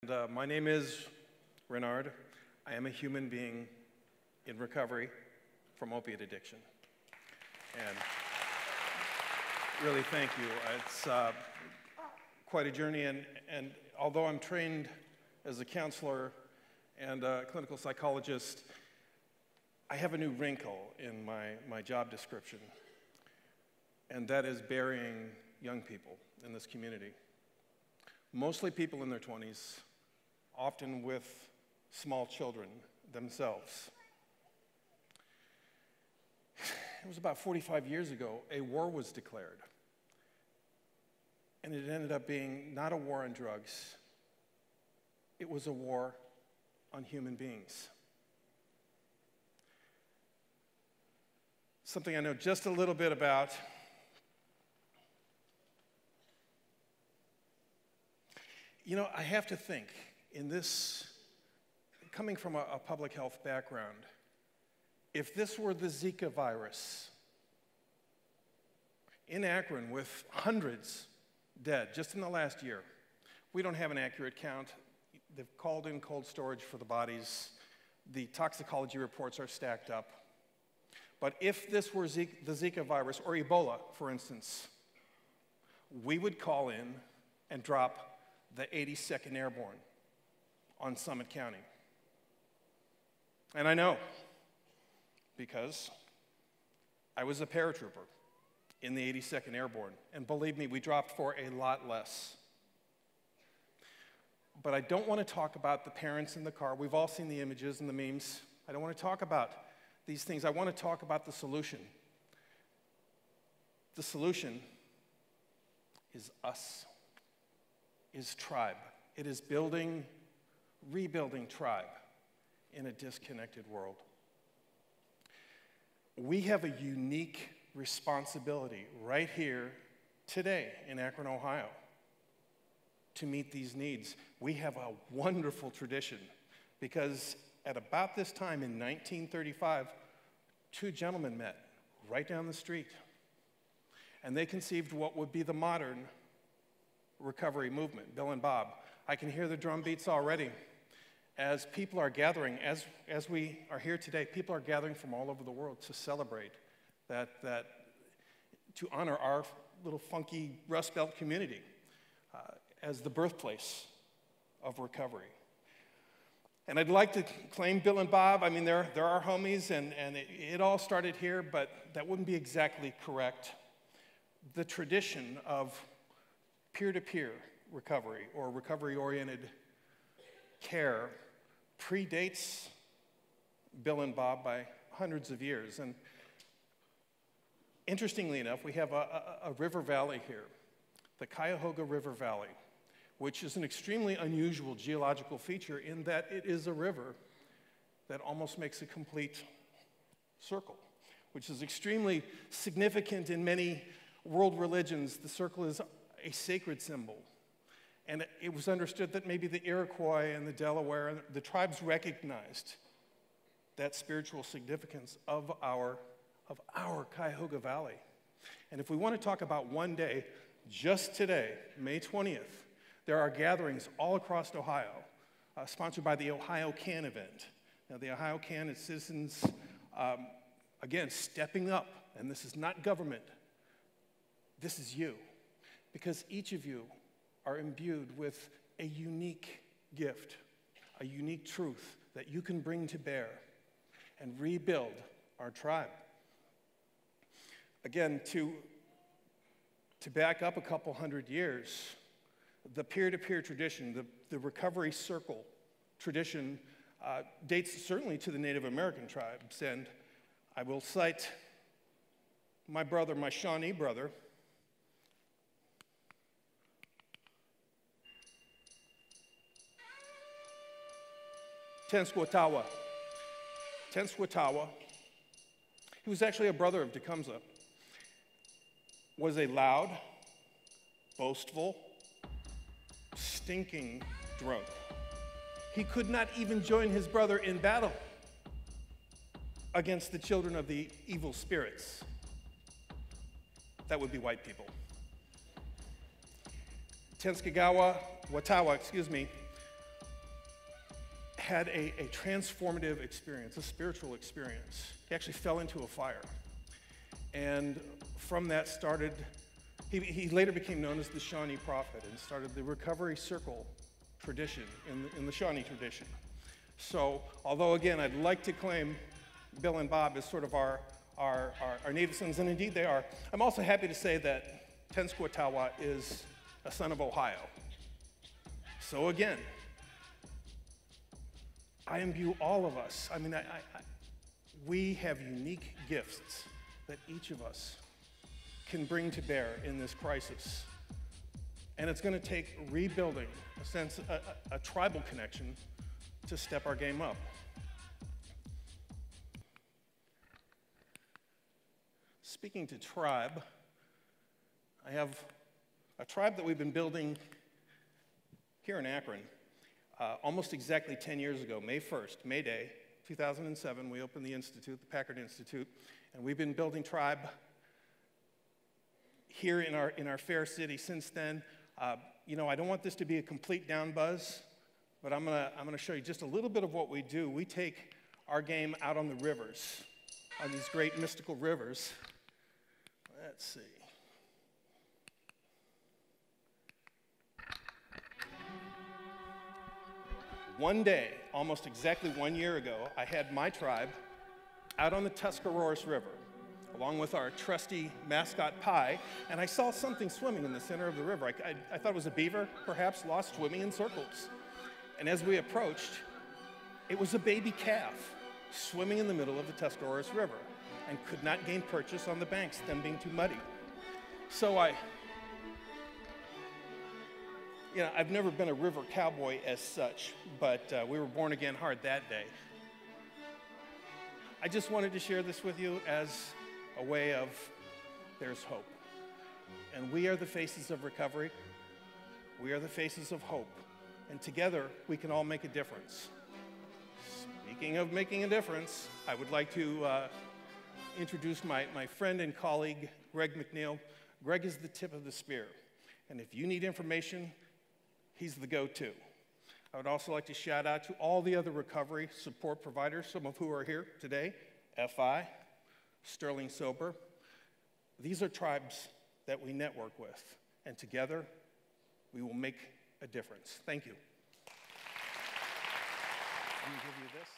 My name is Raynard. I am a human being in recovery from opiate addiction. And really, thank you. It's quite a journey, and although I'm trained as a counselor and a clinical psychologist, I have a new wrinkle in my job description, and that is burying young people in this community. Mostly people in their 20s, often with small children themselves. It was about 45 years ago, a war was declared. And it ended up being not a war on drugs, it was a war on human beings. Something I know just a little bit about. You know, I have to think, in this, coming from a public health background, if this were the Zika virus in Akron with hundreds dead just in the last year, we don't have an accurate count. They've called in cold storage for the bodies. The toxicology reports are stacked up. But if this were the Zika virus, or Ebola, for instance, we would call in and drop the 82nd Airborne on Summit County. And I know, because I was a paratrooper in the 82nd Airborne, and believe me, we dropped for a lot less. But I don't want to talk about the parents in the car. We've all seen the images and the memes. I don't want to talk about these things. I want to talk about the solution. The solution is us, is tribe. It is rebuilding tribe in a disconnected world. We have a unique responsibility right here today in Akron, Ohio, to meet these needs. We have a wonderful tradition because at about this time in 1935, two gentlemen met right down the street, and they conceived what would be the modern recovery movement, Bill and Bob. I can hear the drum beats already. As people are gathering, as we are here today, people are gathering from all over the world to celebrate that to honor our little funky Rust Belt community as the birthplace of recovery. And I'd like to claim Bill and Bob. I mean, they're our homies, and it all started here, but that wouldn't be exactly correct. The tradition of peer-to-peer recovery or recovery-oriented care predates Bill and Bob by hundreds of years. And interestingly enough, we have a river valley here, the Cuyahoga River Valley, which is an extremely unusual geological feature in that it is a river that almost makes a complete circle, which is extremely significant in many world religions. The circle is a sacred symbol. And it was understood that maybe the Iroquois and the Delaware, and the tribes recognized that spiritual significance of our Cuyahoga Valley. And if we want to talk about one day, just today, May 20th, there are gatherings all across Ohio, sponsored by the Ohio Can event. Now, the Ohio Can is citizens, again, stepping up, and this is not government. This is you, because each of you are imbued with a unique gift, a unique truth that you can bring to bear and rebuild our tribe. Again, to back up a couple hundred years, the peer-to-peer tradition, the recovery circle tradition dates certainly to the Native American tribes, and I will cite my brother, my Shawnee brother, Tenskwatawa. Tenskwatawa, he was actually a brother of Tecumseh, was a loud, boastful, stinking drunk. He could not even join his brother in battle against the children of the evil spirits. That would be white people. Tenskwatawa had a transformative experience, a spiritual experience. He actually fell into a fire. And from that started, he later became known as the Shawnee Prophet and started the recovery circle tradition in the Shawnee tradition. So, although again, I'd like to claim Bill and Bob as sort of our native sons, and indeed they are, I'm also happy to say that Tenskwatawa is a son of Ohio. So again, I imbue all of us. I mean, we have unique gifts that each of us can bring to bear in this crisis. And it's going to take rebuilding a sense, a tribal connection to step our game up. Speaking to tribe, I have a tribe that we've been building here in Akron. Almost exactly 10 years ago, May 1st, May Day, 2007, we opened the Institute, the Packard Institute, and we've been building tribe here in our fair city since then. You know, I don't want this to be a complete down buzz, but I'm gonna show you just a little bit of what we do. We take our game out on the rivers, on these great mystical rivers. Let's see. One day, almost exactly 1 year ago, I had my tribe out on the Tuscarawas River, along with our trusty mascot Pi, and I saw something swimming in the center of the river. I thought it was a beaver, perhaps lost swimming in circles. And as we approached, it was a baby calf swimming in the middle of the Tuscarawas River and could not gain purchase on the banks, them being too muddy. So I've never been a river cowboy as such, but we were born again hard that day. I just wanted to share this with you as a way of there's hope. And we are the faces of recovery. We are the faces of hope. And together, we can all make a difference. Speaking of making a difference, I would like to introduce my friend and colleague, Greg McNeil. Greg is the tip of the spear. And if you need information, he's the go-to. I would also like to shout out to all the other recovery support providers, some of who are here today, FI, Sterling Sober. These are tribes that we network with, and together we will make a difference. Thank you. Let me give you this.